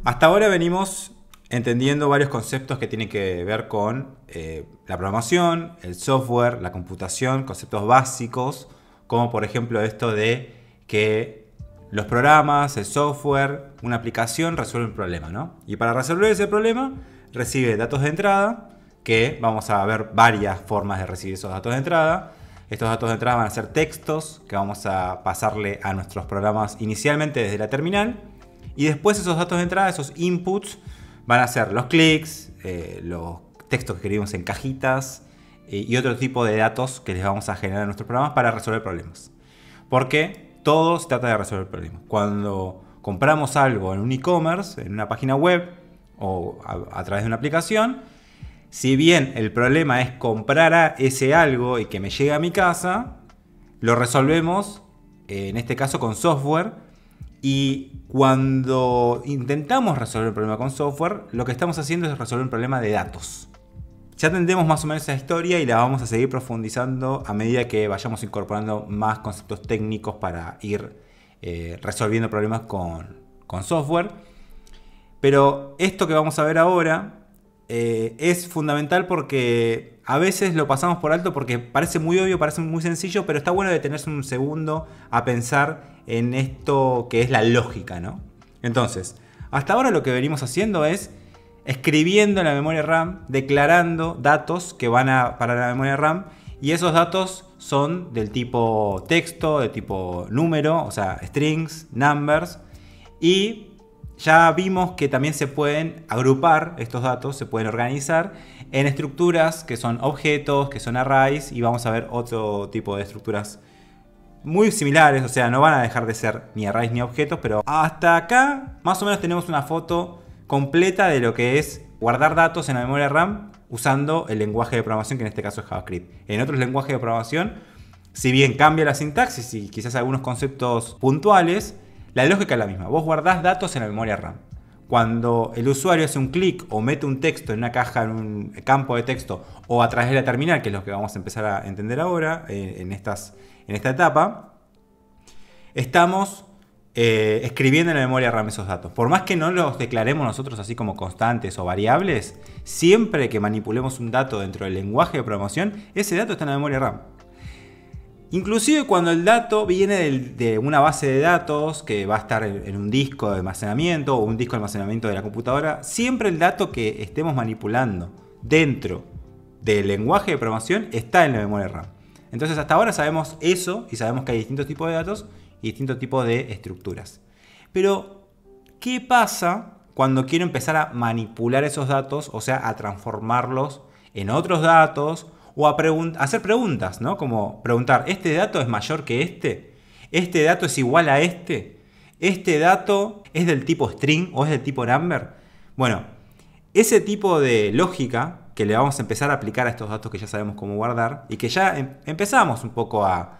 Hasta ahora venimos entendiendo varios conceptos que tienen que ver con la programación, el software, la computación, conceptos básicos, como por ejemplo esto de que los programas, el software, una aplicación resuelve un problema, ¿no? Y para resolver ese problema recibe datos de entrada, que vamos a ver varias formas de recibir esos datos de entrada. Estos datos de entrada van a ser textos que vamos a pasarle a nuestros programas inicialmente desde la terminal. Y después esos datos de entrada, esos inputs, van a ser los clics, los textos que escribimos en cajitas y otro tipo de datos que les vamos a generar a nuestros programas para resolver problemas. Porque todo se trata de resolver problemas. Cuando compramos algo en un e-commerce, en una página web o a través de una aplicación, si bien el problema es comprar ese algo y que me llegue a mi casa, lo resolvemos, en este caso con software. Y cuando intentamos resolver el problema con software, lo que estamos haciendo es resolver un problema de datos. Ya entendemos más o menos esa historia y la vamos a seguir profundizando a medida que vayamos incorporando más conceptos técnicos para ir resolviendo problemas con software. Pero esto que vamos a ver ahora es fundamental porque a veces lo pasamos por alto porque parece muy obvio, parece muy sencillo, pero está bueno detenerse un segundo a pensar en esto que es la lógica, ¿no? Entonces, hasta ahora lo que venimos haciendo es escribiendo en la memoria RAM, declarando datos que van para la memoria RAM, y esos datos son del tipo texto, del tipo número, o sea, strings, numbers, y ya vimos que también se pueden agrupar estos datos, se pueden organizar en estructuras que son objetos, que son arrays, y vamos a ver otro tipo de estructuras muy similares, o sea, no van a dejar de ser ni arrays ni objetos, pero hasta acá más o menos tenemos una foto completa de lo que es guardar datos en la memoria RAM usando el lenguaje de programación, que en este caso es JavaScript. En otros lenguajes de programación, si bien cambia la sintaxis y quizás algunos conceptos puntuales, la lógica es la misma. Vos guardás datos en la memoria RAM. Cuando el usuario hace un clic o mete un texto en una caja, en un campo de texto, o a través de la terminal, que es lo que vamos a empezar a entender ahora en esta etapa, estamos escribiendo en la memoria RAM esos datos. Por más que no los declaremos nosotros así como constantes o variables, siempre que manipulemos un dato dentro del lenguaje de programación, ese dato está en la memoria RAM. Inclusive cuando el dato viene de una base de datos que va a estar en un disco de almacenamiento o un disco de almacenamiento de la computadora, siempre el dato que estemos manipulando dentro del lenguaje de programación está en la memoria RAM. Entonces hasta ahora sabemos eso y sabemos que hay distintos tipos de datos y distintos tipos de estructuras. Pero, ¿qué pasa cuando quiero empezar a manipular esos datos? O sea, a transformarlos en otros datos o a hacer preguntas, ¿no? Como preguntar, ¿este dato es mayor que este? ¿Este dato es igual a este? ¿Este dato es del tipo string o es del tipo number? Bueno, ese tipo de lógica que le vamos a empezar a aplicar a estos datos que ya sabemos cómo guardar y que ya empezamos un poco a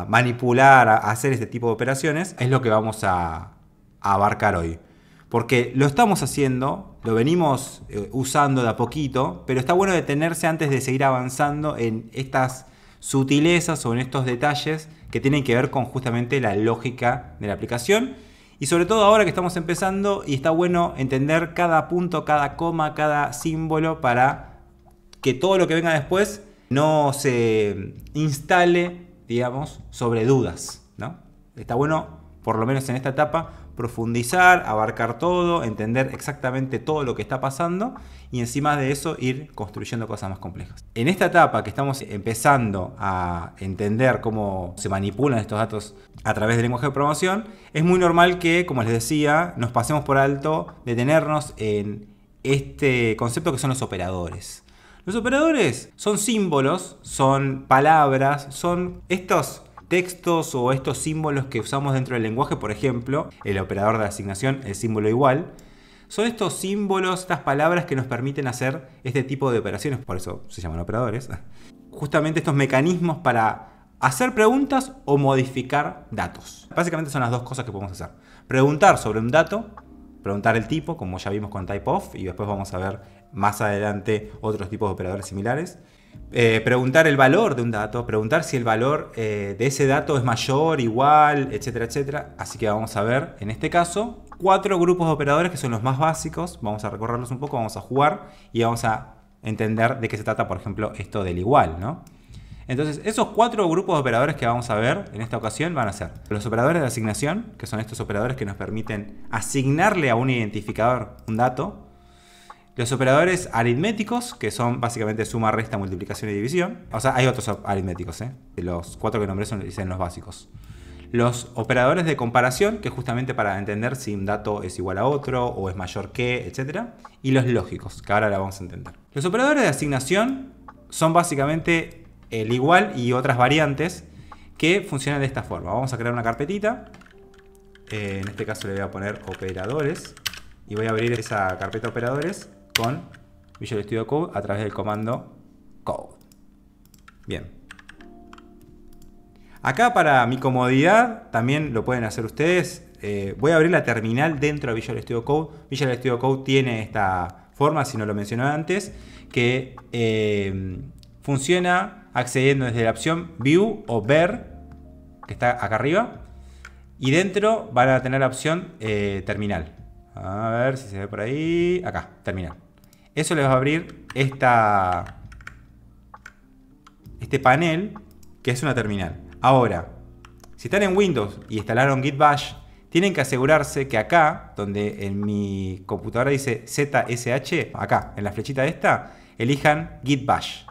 manipular, a hacer este tipo de operaciones, es lo que vamos a abarcar hoy. Porque lo estamos haciendo, lo venimos usando de a poquito, pero está bueno detenerse antes de seguir avanzando en estas sutilezas o en estos detalles que tienen que ver con justamente la lógica de la aplicación. Y sobre todo ahora que estamos empezando, y está bueno entender cada punto, cada coma, cada símbolo para que todo lo que venga después no se instale, digamos, sobre dudas, ¿no? Está bueno, por lo menos en esta etapa, profundizar, abarcar todo, entender exactamente todo lo que está pasando y encima de eso ir construyendo cosas más complejas. En esta etapa que estamos empezando a entender cómo se manipulan estos datos a través del lenguaje de programación, es muy normal que, como les decía, nos pasemos por alto detenernos en este concepto que son los operadores. Los operadores son símbolos, son palabras, son estos textos o estos símbolos que usamos dentro del lenguaje. Por ejemplo, el operador de asignación, el símbolo igual. Son estos símbolos, estas palabras que nos permiten hacer este tipo de operaciones, por eso se llaman operadores. Justamente estos mecanismos para hacer preguntas o modificar datos. Básicamente son las dos cosas que podemos hacer. Preguntar sobre un dato, preguntar el tipo, como ya vimos con typeof, y después vamos a ver más adelante otros tipos de operadores similares. preguntar el valor de un dato, preguntar si el valor de ese dato es mayor, igual, etcétera, etcétera. Así que vamos a ver, en este caso, 4 grupos de operadores que son los más básicos. Vamos a recorrerlos un poco, vamos a jugar y vamos a entender de qué se trata, por ejemplo, esto del igual, ¿no? Entonces, esos 4 grupos de operadores que vamos a ver en esta ocasión van a ser los operadores de asignación, que son estos operadores que nos permiten asignarle a un identificador un dato. Los operadores aritméticos, que son básicamente suma, resta, multiplicación y división. O sea, hay otros aritméticos, ¿eh? Los 4 que nombré son los básicos. Los operadores de comparación, que es justamente para entender si un dato es igual a otro o es mayor que, etc. Y los lógicos, que ahora la vamos a entender. Los operadores de asignación son básicamente el igual y otras variantes que funcionan de esta forma. Vamos a crear una carpetita. En este caso le voy a poner operadores. Y voy a abrir esa carpeta operadores con Visual Studio Code a través del comando code. Bien. Acá, para mi comodidad, también lo pueden hacer ustedes. Voy a abrir la terminal dentro de Visual Studio Code. Visual Studio Code tiene esta forma, si no lo mencioné antes, que funciona accediendo desde la opción View o Ver, que está acá arriba. Y dentro van a tener la opción Terminal. A ver si se ve por ahí. Acá, Terminal. Eso les va a abrir este panel, que es una terminal. Ahora, si están en Windows y instalaron Git Bash, tienen que asegurarse que acá, donde en mi computadora dice ZSH, acá, en la flechita esta, elijan Git Bash.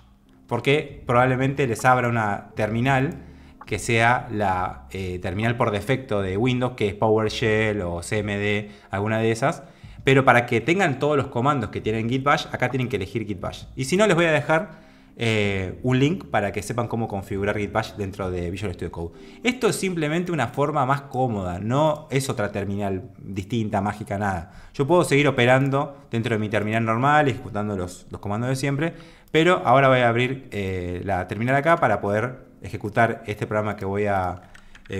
Porque probablemente les abra una terminal que sea la terminal por defecto de Windows, que es PowerShell o CMD, alguna de esas. Pero para que tengan todos los comandos que tienen Git Bash, acá tienen que elegir Git Bash. Y si no, les voy a dejar un link para que sepan cómo configurar Git Bash dentro de Visual Studio Code. Esto es simplemente una forma más cómoda, no es otra terminal distinta, mágica, nada. Yo puedo seguir operando dentro de mi terminal normal, ejecutando los comandos de siempre, pero ahora voy a abrir la terminal acá para poder ejecutar este programa que voy a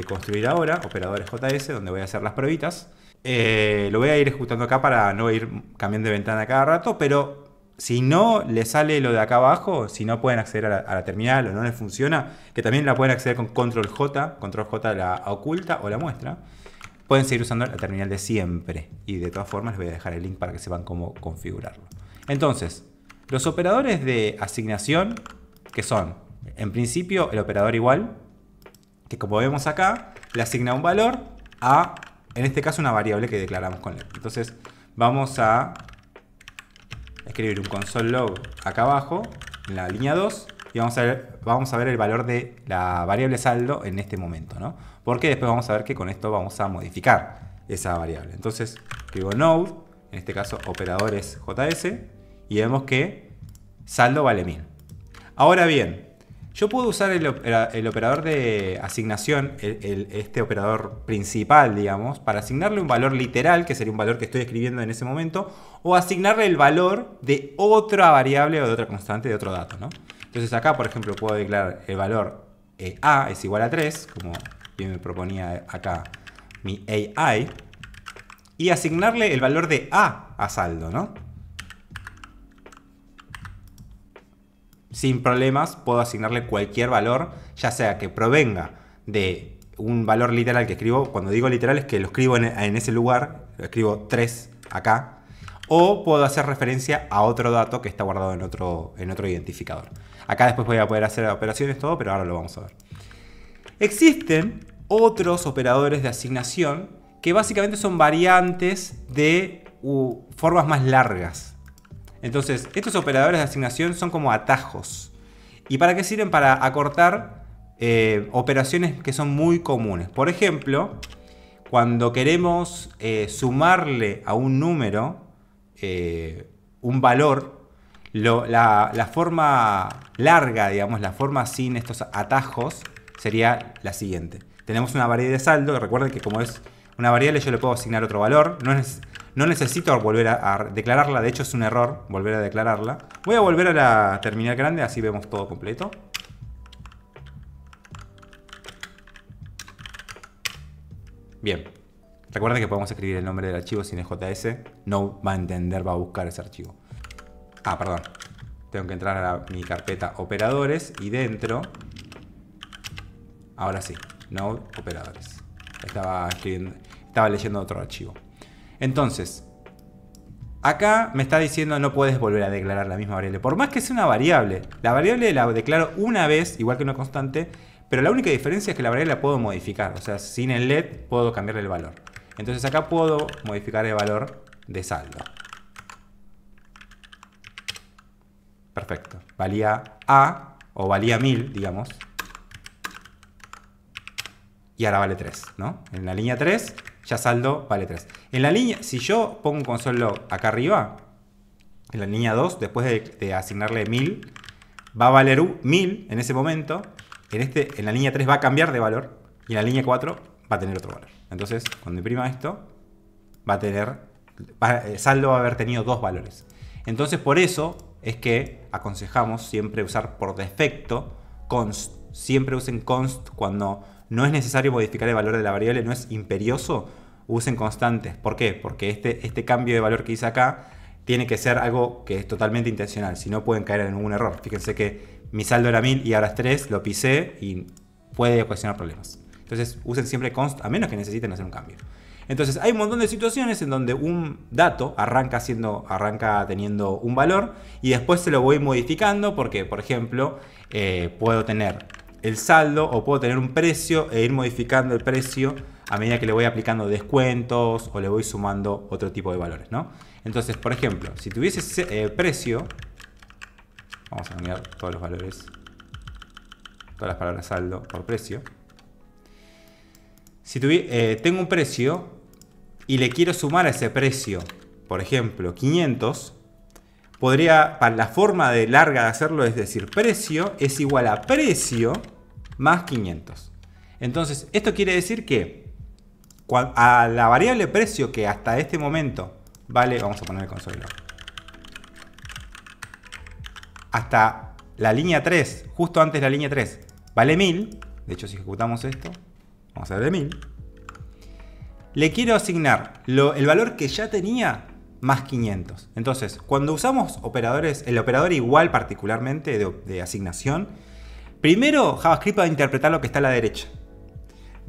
construir ahora, operadores JS, donde voy a hacer las pruebitas. Lo voy a ir ejecutando acá para no ir cambiando de ventana cada rato, pero si no les sale lo de acá abajo, si no pueden acceder a la terminal o no les funciona, que también la pueden acceder con Control J la oculta o la muestra, pueden seguir usando la terminal de siempre. Y de todas formas les voy a dejar el link para que sepan cómo configurarlo. Entonces, los operadores de asignación, que son, en principio, el operador igual, que como vemos acá, le asigna un valor a, en este caso, una variable que declaramos con let. Entonces, vamos a escribir un console log acá abajo, en la línea 2, y vamos a ver el valor de la variable saldo en este momento, ¿no? Porque después vamos a ver que con esto vamos a modificar esa variable. Entonces, escribo node, en este caso operadores JS, y vemos que saldo vale 1000. Ahora bien, yo puedo usar el operador de asignación, este operador principal, digamos, para asignarle un valor literal, que sería un valor que estoy escribiendo en ese momento, o asignarle el valor de otra variable o de otra constante de otro dato, ¿no? Entonces acá, por ejemplo, puedo declarar el valor A es igual a 3, como bien me proponía acá mi AI, y asignarle el valor de A saldo, ¿no? Sin problemas puedo asignarle cualquier valor, ya sea que provenga de un valor literal que escribo. Cuando digo literal es que lo escribo en ese lugar, lo escribo 3 acá, o puedo hacer referencia a otro dato que está guardado en otro identificador. Acá después voy a poder hacer operaciones, todo, pero ahora lo vamos a ver. Existen otros operadores de asignación que básicamente son variantes de formas más largas. Entonces, estos operadores de asignación son como atajos. ¿Y para qué sirven? Para acortar operaciones que son muy comunes. Por ejemplo, cuando queremos sumarle a un número un valor, la forma larga, digamos, la forma sin estos atajos, sería la siguiente. Tenemos una variable de saldo, que recuerden que como es una variable yo le puedo asignar otro valor. No necesito volver a declararla, de hecho es un error volver a declararla. Voy a volver a la terminal grande, así vemos todo completo. Bien, recuerden que podemos escribir el nombre del archivo sin el JS. No va a entender, va a buscar ese archivo. Ah, perdón. tengo que entrar a mi carpeta operadores y dentro, ahora sí, node operadores. Estaba leyendo otro archivo. Entonces, acá me está diciendo no puedes volver a declarar la misma variable. Por más que sea una variable, la variable la declaro una vez, igual que una constante, pero la única diferencia es que la variable la puedo modificar. O sea, sin el let puedo cambiarle el valor. Entonces acá puedo modificar el valor de saldo. Perfecto. Valía A o valía 1000, digamos. Y ahora vale 3, ¿no? En la línea 3 ya saldo vale 3. En la línea, si yo pongo un console log acá arriba, en la línea 2, después de asignarle 1000, va a valer 1000 en ese momento. En la línea 3 va a cambiar de valor. Y en la línea 4 va a tener otro valor. Entonces, cuando imprima esto, va a tener... saldo va a haber tenido 2 valores. Entonces, por eso es que aconsejamos siempre usar por defecto const. Siempre usen const cuando no es necesario modificar el valor de la variable, no es imperioso, usen constantes. ¿Por qué? Porque este cambio de valor que hice acá tiene que ser algo que es totalmente intencional, si no pueden caer en un error. Fíjense que mi saldo era 1000 y ahora es 3, lo pisé y puede ocasionar problemas. Entonces usen siempre const, a menos que necesiten hacer un cambio. Entonces hay un montón de situaciones en donde un dato arranca teniendo un valor y después se lo voy modificando porque, por ejemplo, puedo tener el saldo o puedo tener un precio e ir modificando el precio a medida que le voy aplicando descuentos o le voy sumando otro tipo de valores, ¿no? Entonces, por ejemplo, si tuviese precio, vamos a cambiar todos los valores, todas las palabras saldo por precio. Si tengo un precio y le quiero sumar a ese precio, por ejemplo, 500, para la forma larga de hacerlo es decir, precio es igual a precio más 500. Entonces, esto quiere decir que a la variable precio que hasta este momento vale, vamos a poner el console log, hasta la línea 3, justo antes de la línea 3, vale 1000. De hecho, si ejecutamos esto, vamos a ver de 1000. Le quiero asignar el valor que ya tenía más 500. Entonces, cuando usamos operadores, el operador igual particularmente de asignación, primero JavaScript va a interpretar lo que está a la derecha.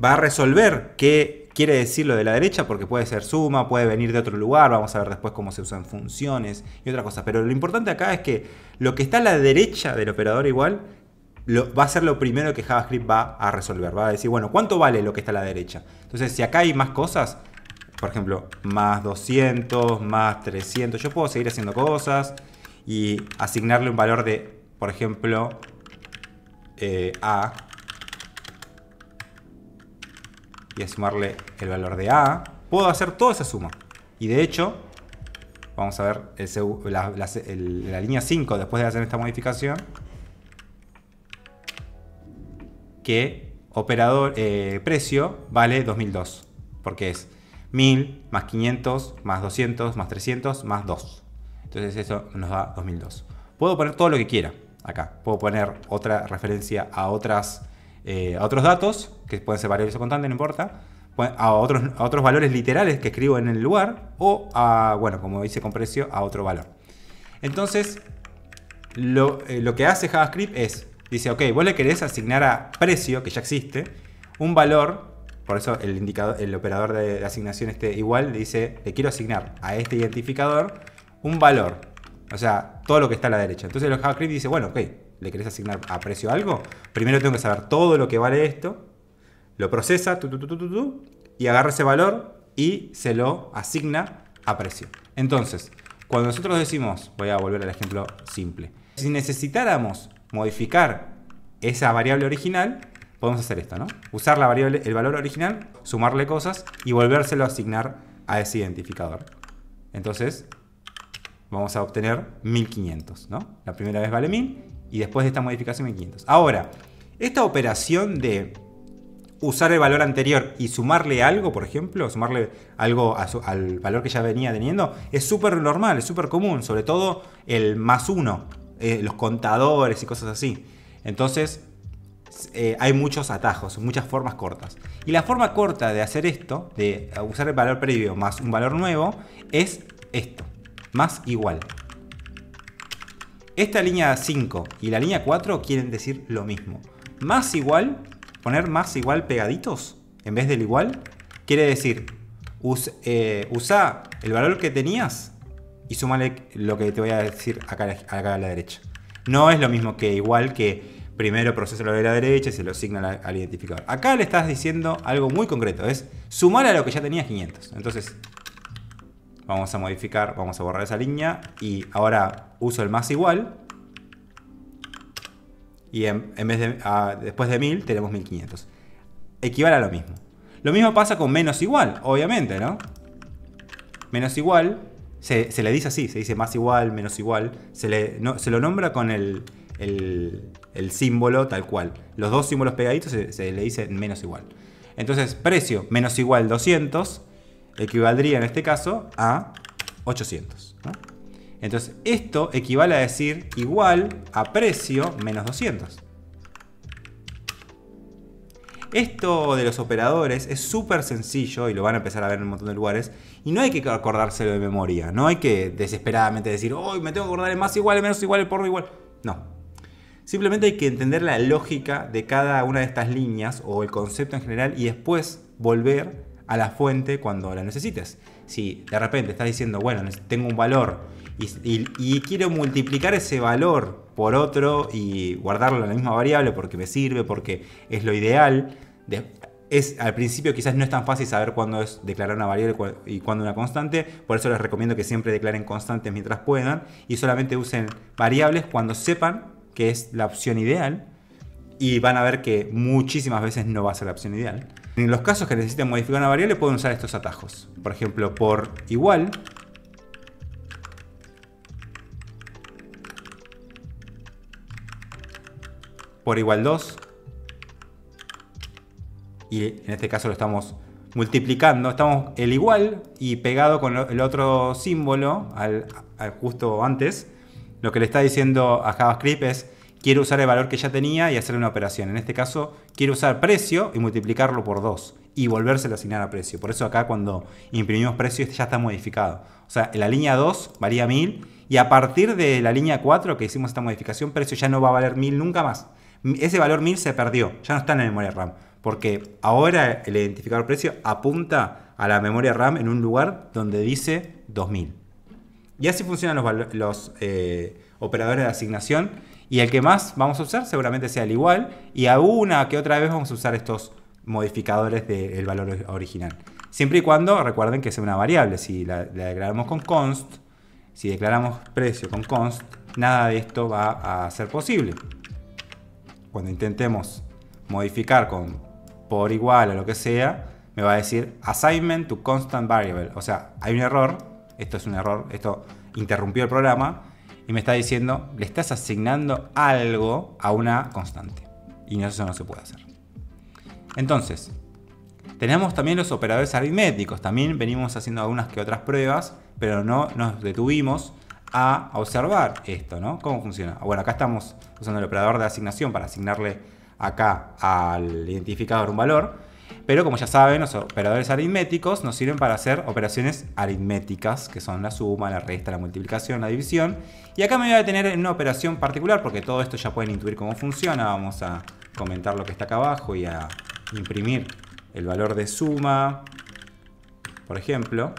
Va a resolver qué quiere decir lo de la derecha, porque puede ser suma, puede venir de otro lugar, vamos a ver después cómo se usan funciones y otra cosa. Pero lo importante acá es que lo que está a la derecha del operador igual va a ser lo primero que JavaScript va a resolver. Va a decir, bueno, ¿cuánto vale lo que está a la derecha? Entonces, si acá hay más cosas, por ejemplo, más 200, más 300, yo puedo seguir haciendo cosas y asignarle un valor de, por ejemplo, A. Y sumarle el valor de A. Puedo hacer toda esa suma. Y de hecho, vamos a ver la línea 5 después de hacer esta modificación. Que operador precio vale 2002. Porque es 1000 más 500 más 200 más 300 más 2. Entonces eso nos da 2002. Puedo poner todo lo que quiera acá. Puedo poner otra referencia a otros datos, que pueden ser variables o constantes, no importa. A otros valores literales que escribo en el lugar. O bueno, como dice con precio, a otro valor. Entonces, lo que hace JavaScript dice, ok, vos le querés asignar a precio, que ya existe, un valor. Por eso el operador de asignación igual le dice, le quiero asignar a este identificador un valor. O sea, todo lo que está a la derecha. Entonces el JavaScript dice, bueno, ok, ¿le querés asignar a precio algo? Primero tengo que saber todo lo que vale esto. Lo procesa, y agarra ese valor y se lo asigna a precio. Entonces, cuando nosotros decimos, voy a volver al ejemplo simple. Si necesitáramos modificar esa variable original, podemos hacer esto, ¿no? Usar el valor original, sumarle cosas y volvérselo a asignar a ese identificador. Entonces, vamos a obtener 1500, ¿no? La primera vez vale 1000 y después de esta modificación 1500. Ahora, esta operación de usar el valor anterior y sumarle algo, por ejemplo, sumarle algo al valor que ya venía teniendo, es súper normal, es súper común, sobre todo el +1, los contadores y cosas así. Entonces, hay muchos atajos, muchas formas cortas. Y la forma corta de hacer esto, de usar el valor previo más un valor nuevo, es esto, más igual. esta línea 5 y la línea 4 quieren decir lo mismo. Más igual, poner más igual pegaditos en vez del igual, quiere decir usa el valor que tenías y súmale lo que te voy a decir acá a la derecha. No es lo mismo que igual, que primero procesa lo de la derecha y se lo asigna al identificador. Acá le estás diciendo algo muy concreto, es sumar a lo que ya tenías 500. Entonces vamos a modificar, vamos a borrar esa línea y ahora uso el más igual. Y en vez de después de 1000 tenemos 1500. Equivale a lo mismo. Lo mismo pasa con menos igual, obviamente, ¿no? Menos igual se le dice así, se dice más igual, menos igual. Se lo nombra con el símbolo tal cual. Los dos símbolos pegaditos se le dice menos igual. Entonces, precio menos igual 200 equivaldría en este caso a 800, ¿no? Entonces, esto equivale a decir igual a precio menos 200. Esto de los operadores es súper sencillo y lo van a empezar a ver en un montón de lugares. Y no hay que acordárselo de memoria. No hay que desesperadamente decir, oh, me tengo que acordar el más igual, el menos igual, el por igual. No. Simplemente hay que entender la lógica de cada una de estas líneas o el concepto en general y después volver a la fuente cuando la necesites. Si de repente estás diciendo, bueno, tengo un valor y quiero multiplicar ese valor por otro y guardarlo en la misma variable porque me sirve, porque es lo ideal. Al principio quizás no es tan fácil saber cuándo es declarar una variable y cuándo una constante. Por eso les recomiendo que siempre declaren constantes mientras puedan y solamente usen variables cuando sepan que es la opción ideal. Y van a ver que muchísimas veces no va a ser la opción ideal. En los casos que necesiten modificar una variable pueden usar estos atajos. Por ejemplo, por igual. Por igual 2. Y en este caso lo estamos multiplicando. Estamos el igual y pegado con el otro símbolo justo antes. Lo que le está diciendo a JavaScript es: quiero usar el valor que ya tenía y hacer una operación. En este caso, quiero usar precio y multiplicarlo por 2 y volvérselo a asignar a precio. Por eso acá cuando imprimimos precio ya está modificado. O sea, en la línea 2 valía 1000 y a partir de la línea 4 que hicimos esta modificación, precio ya no va a valer 1000 nunca más. Ese valor 1000 se perdió, ya no está en la memoria RAM. Porque ahora el identificador precio apunta a la memoria RAM en un lugar donde dice 2000. Y así funcionan los operadores de asignación. Y el que más vamos a usar seguramente sea el igual. Y a una que otra vez vamos a usar estos modificadores del valor original. Siempre y cuando recuerden que sea una variable. Si la declaramos con const, si declaramos precio con const, nada de esto va a ser posible. Cuando intentemos modificar con por igual o lo que sea, me va a decir assignment to constant variable. O sea, hay un error. Esto es un error. Esto interrumpió el programa. Y me está diciendo, le estás asignando algo a una constante. Y eso no se puede hacer. Entonces, tenemos también los operadores aritméticos. También venimos haciendo algunas que otras pruebas, pero no nos detuvimos a observar esto, ¿no? ¿Cómo funciona? Bueno, acá estamos usando el operador de asignación para asignarle acá al identificador un valor. Pero como ya saben, los operadores aritméticos nos sirven para hacer operaciones aritméticas, que son la suma, la resta, la multiplicación, la división. Y acá me voy a detener en una operación particular, porque todo esto ya pueden intuir cómo funciona. Vamos a comentar lo que está acá abajo y a imprimir el valor de suma, por ejemplo.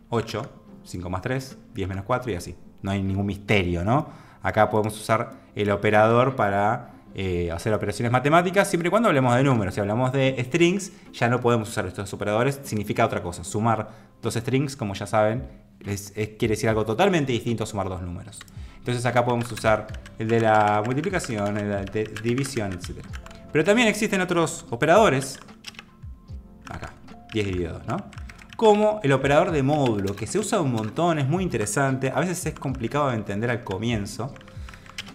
8, 5 más 3, 10 menos 4 y así. No hay ningún misterio, ¿no? Acá podemos usar el operador para hacer operaciones matemáticas, siempre y cuando hablemos de números. Si hablamos de strings, ya no podemos usar estos operadores. Significa otra cosa. Sumar dos strings, como ya saben, quiere decir algo totalmente distinto a sumar dos números. Entonces acá podemos usar el de la multiplicación, el de división, etc. Pero también existen otros operadores. Acá, 10 dividido 2, ¿no? Como el operador de módulo, que se usa un montón, es muy interesante. A veces es complicado de entender al comienzo,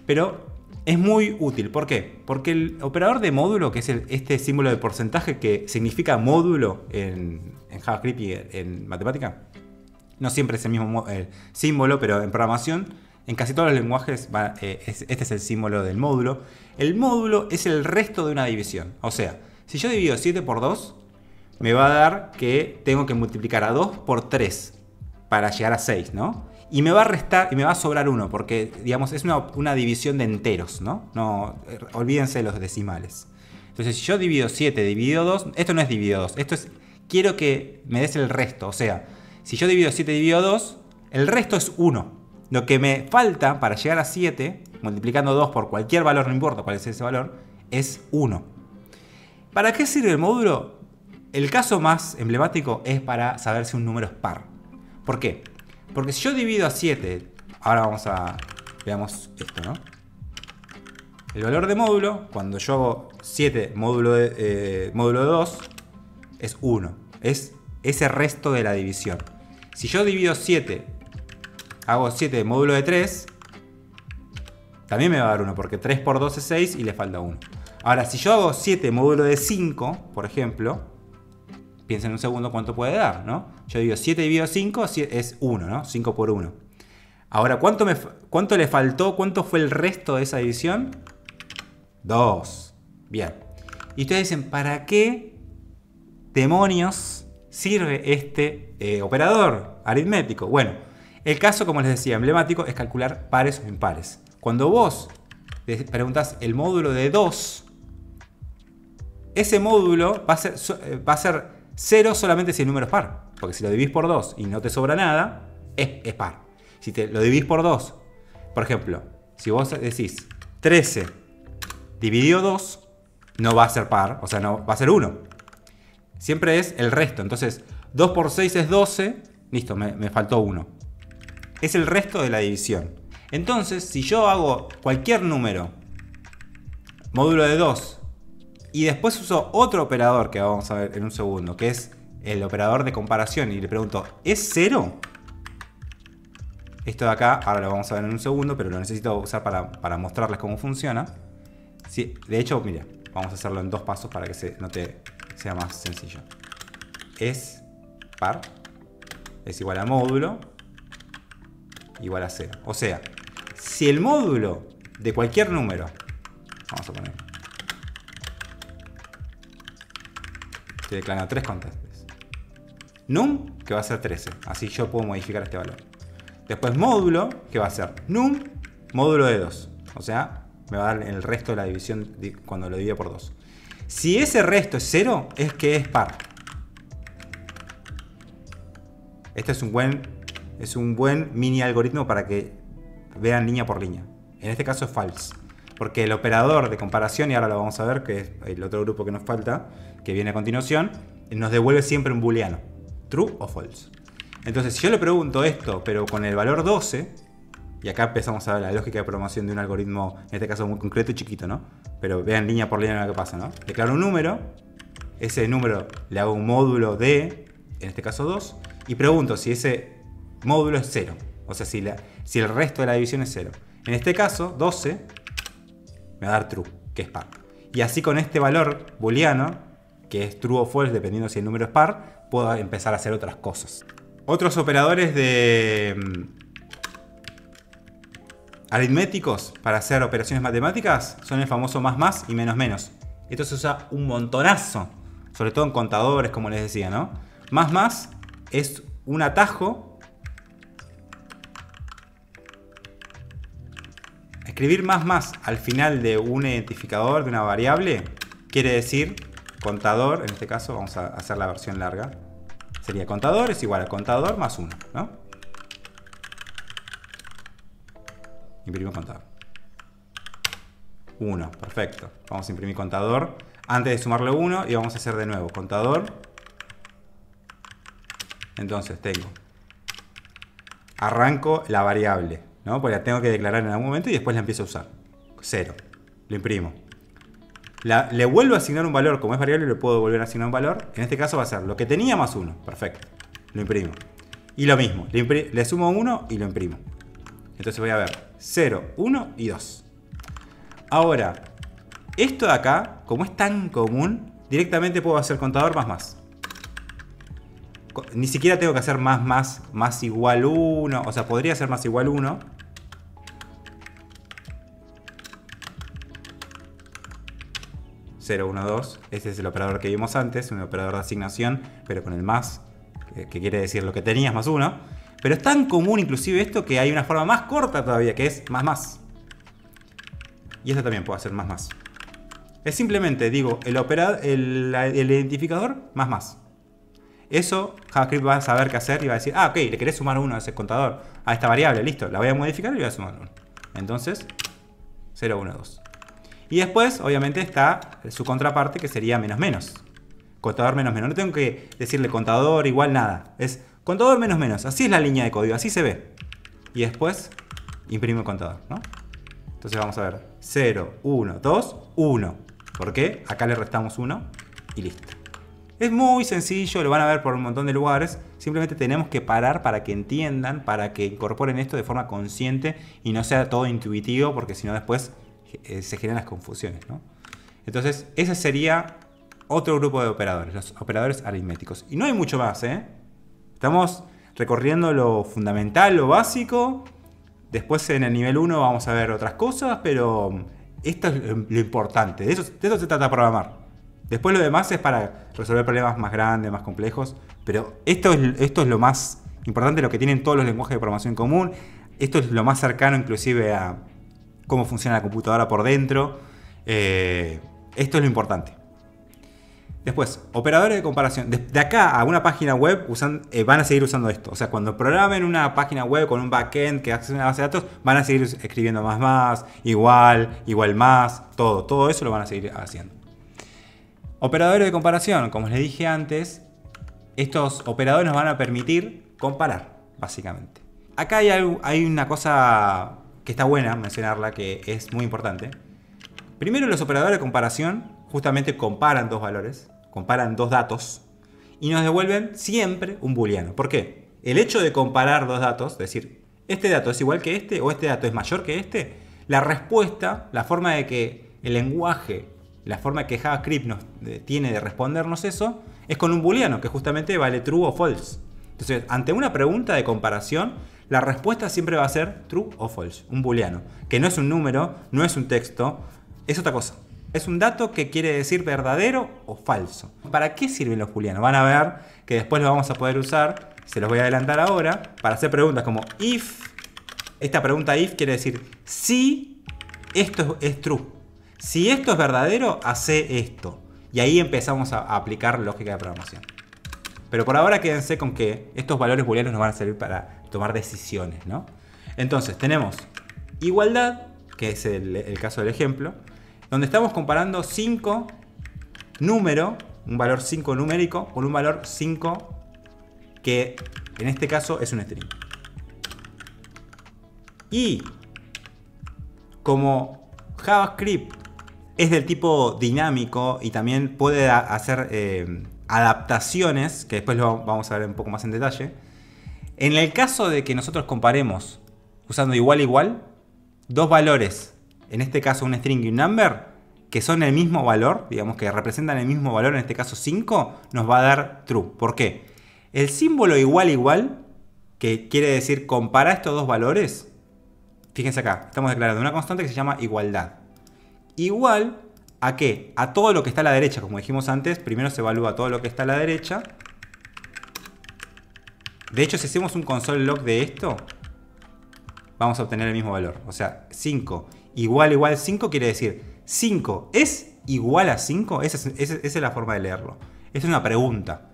pero es muy útil. ¿Por qué? Porque el operador de módulo, que es este símbolo de porcentaje que significa módulo en JavaScript y en matemática, no siempre es el mismo símbolo, pero en programación, en casi todos los lenguajes, este es el símbolo del módulo. El módulo es el resto de una división. O sea, si yo divido 7 por 2, me va a dar que tengo que multiplicar a 2 por 3 para llegar a 6, ¿no? Y me va a restar, y me va a sobrar 1, porque, digamos, es una división de enteros, ¿no? No, olvídense de los decimales. Entonces, si yo divido 7, dividido 2, esto no es dividido 2, esto es, quiero que me des el resto. O sea, si yo divido 7, dividido 2, el resto es 1. Lo que me falta para llegar a 7, multiplicando 2 por cualquier valor, no importa cuál es ese valor, es 1. ¿Para qué sirve el módulo? El caso más emblemático es para saber si un número es par. ¿Por qué? Porque si yo divido a 7, ahora veamos esto, ¿no? El valor de módulo, cuando yo hago 7 módulo de 2, es 1. Es ese resto de la división. Si yo divido 7, hago 7 módulo de 3, también me va a dar 1, porque 3 por 2 es 6 y le falta 1. Ahora, si yo hago 7 módulo de 5, por ejemplo, piensen un segundo cuánto puede dar, ¿no? Yo digo 7 dividido 5 es 1, ¿no? 5 por 1. Ahora, ¿cuánto le faltó? ¿Cuánto fue el resto de esa división? 2. Bien. Y ustedes dicen, ¿para qué demonios sirve este operador aritmético? Bueno, el caso, como les decía, emblemático es calcular pares o impares. Cuando vos preguntás el módulo de 2, ese módulo va a ser 0 solamente si el número es par. Porque si lo dividís por 2 y no te sobra nada, es par. Si te lo dividís por 2, por ejemplo, si vos decís 13 dividido 2, no va a ser par, o sea, no va a ser 1. Siempre es el resto. Entonces, 2 por 6 es 12. Listo, me faltó 1. Es el resto de la división. Entonces, si yo hago cualquier número, módulo de 2, y después uso otro operador que vamos a ver en un segundo, que es el operador de comparación, y le pregunto, ¿es 0? Esto de acá, ahora lo vamos a ver en un segundo, pero lo necesito usar para mostrarles cómo funciona. Sí, de hecho, mira, vamos a hacerlo en 2 pasos para que sea más sencillo. Es par, es igual a módulo, igual a 0. O sea, si el módulo de cualquier número, vamos a poner, te declara 3 constantes. Num, que va a ser 13. Así yo puedo modificar este valor. Después módulo, que va a ser num, módulo de 2. O sea, me va a dar el resto de la división cuando lo divide por 2. Si ese resto es 0, es que es par. Este es un buen mini algoritmo para que vean línea por línea. En este caso es false. Porque el operador de comparación, y ahora lo vamos a ver, que es el otro grupo que nos falta, que viene a continuación, nos devuelve siempre un booleano. True o false. Entonces, si yo le pregunto esto, pero con el valor 12, y acá empezamos a ver la lógica de programación de un algoritmo, en este caso muy concreto y chiquito, ¿no? Pero vean línea por línea lo que pasa, ¿no? Declaro un número, ese número le hago un módulo de, en este caso 2, y pregunto si ese módulo es 0. O sea, si el resto de la división es 0. En este caso, 12 me va a dar true, que es par. Y así con este valor booleano, que es true o false dependiendo si el número es par, puedo empezar a hacer otras cosas. Otros operadores de aritméticos para hacer operaciones matemáticas son el famoso más y menos. Esto se usa un montonazo, sobre todo en contadores, como les decía, ¿no? Más es un atajo. Escribir más al final de un identificador de una variable quiere decir contador, en este caso vamos a hacer la versión larga. Sería contador es igual a contador más 1, ¿no? Imprimo contador. 1, perfecto. Vamos a imprimir contador. Antes de sumarle 1 y vamos a hacer de nuevo contador. Entonces arranco la variable, ¿no? Porque la tengo que declarar en algún momento y después la empiezo a usar. 0. Lo imprimo. Le vuelvo a asignar un valor, como es variable le puedo volver a asignar un valor. En este caso va a ser lo que tenía más 1. Perfecto. Lo imprimo. Y lo mismo, le sumo 1 y lo imprimo. Entonces voy a ver 0, 1 y 2. Ahora, esto de acá, como es tan común, directamente puedo hacer contador más. Ni siquiera tengo que hacer más igual 1. O sea, podría ser más igual 1. (0, 1, 2). Este es el operador que vimos antes, un operador de asignación, pero con el más, que quiere decir lo que tenías más 1. Pero es tan común inclusive esto que hay una forma más corta todavía, que es más más. Y esto también puede hacer más más. Es simplemente, digo, el identificador más más. Eso JavaScript va a saber qué hacer y va a decir, ah, ok, le querés sumar 1 a ese contador, a esta variable, listo, la voy a modificar y le voy a sumar 1. Entonces, 0, 1, 2. Y después, obviamente, está su contraparte que sería menos menos. Contador menos menos. No tengo que decirle contador igual nada. Es contador menos menos. Así es la línea de código, así se ve. Y después, imprimo el contador, ¿no? Entonces vamos a ver, 0, 1, 2, 1. ¿Por qué? Acá le restamos 1 y listo. Es muy sencillo, lo van a ver por un montón de lugares. Simplemente tenemos que parar para que entiendan, para que incorporen esto de forma consciente y no sea todo intuitivo, porque si no después se generan las confusiones, ¿no? Entonces, ese sería otro grupo de operadores, los operadores aritméticos. Y no hay mucho más, ¿eh? Estamos recorriendo lo fundamental, lo básico. Después en el nivel 1 vamos a ver otras cosas, pero esto es lo importante. De eso se trata de programar. Después lo demás es para resolver problemas más grandes, más complejos. Pero esto es lo más importante, lo que tienen todos los lenguajes de programación en común. Esto es lo más cercano inclusive a cómo funciona la computadora por dentro. Esto es lo importante. Después, operadores de comparación. De acá a una página web van a seguir usando esto. O sea, cuando programen una página web con un backend que hace una base de datos, van a seguir escribiendo más, igual más, todo. Todo eso lo van a seguir haciendo. Operadores de comparación. Como les dije antes, estos operadores nos van a permitir comparar, básicamente. Acá hay una cosa que está buena mencionarla, que es muy importante. Primero, los operadores de comparación justamente comparan dos valores, comparan dos datos y nos devuelven siempre un booleano. ¿Por qué? El hecho de comparar dos datos, es decir, este dato es igual que este o este dato es mayor que este, la respuesta, la forma de que el lenguaje, la forma que JavaScript tiene de respondernos eso, es con un booleano que justamente vale true o false. Entonces, ante una pregunta de comparación, la respuesta siempre va a ser true o false, un booleano, que no es un número, no es un texto, es otra cosa. Es un dato que quiere decir verdadero o falso. ¿Para qué sirven los booleanos? Van a ver que después los vamos a poder usar, se los voy a adelantar ahora, para hacer preguntas como if. Esta pregunta if quiere decir si esto es true. Si esto es verdadero, hace esto. Y ahí empezamos a aplicar lógica de programación. Pero por ahora quédense con que estos valores booleanos nos van a servir para tomar decisiones, ¿no? Entonces tenemos igualdad, que es el caso del ejemplo, donde estamos comparando 5 número, un valor 5 numérico, con un valor 5 que en este caso es un string. Y como JavaScript es del tipo dinámico y también puede hacer adaptaciones, que después lo vamos a ver un poco más en detalle, en el caso de que nosotros comparemos usando igual, dos valores, en este caso un string y un number, que son el mismo valor, digamos que representan el mismo valor, en este caso 5, nos va a dar true. ¿Por qué? El símbolo igual, que quiere decir compara estos dos valores, fíjense acá, estamos declarando una constante que se llama igualdad. Igual a qué? A todo lo que está a la derecha, como dijimos antes, primero se evalúa todo lo que está a la derecha. De hecho, si hacemos un console log de esto, vamos a obtener el mismo valor. O sea, 5 igual 5 quiere decir 5 es igual a 5. Esa es la forma de leerlo. Esa es una pregunta.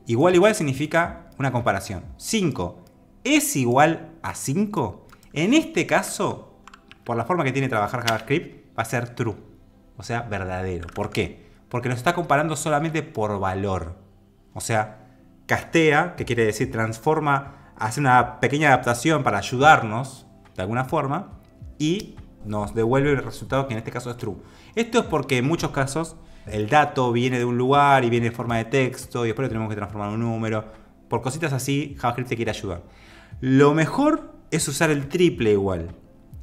Igual significa una comparación. 5 es igual a 5. En este caso, por la forma que tiene trabajar JavaScript, va a ser true. O sea, verdadero. ¿Por qué? Porque nos está comparando solamente por valor. O sea, castea, que quiere decir transforma, hace una pequeña adaptación para ayudarnos de alguna forma y nos devuelve el resultado que en este caso es true. Esto es porque en muchos casos el dato viene de un lugar y viene en forma de texto y después lo tenemos que transformar en un número. Por cositas así, JavaScript te quiere ayudar. Lo mejor es usar el triple igual.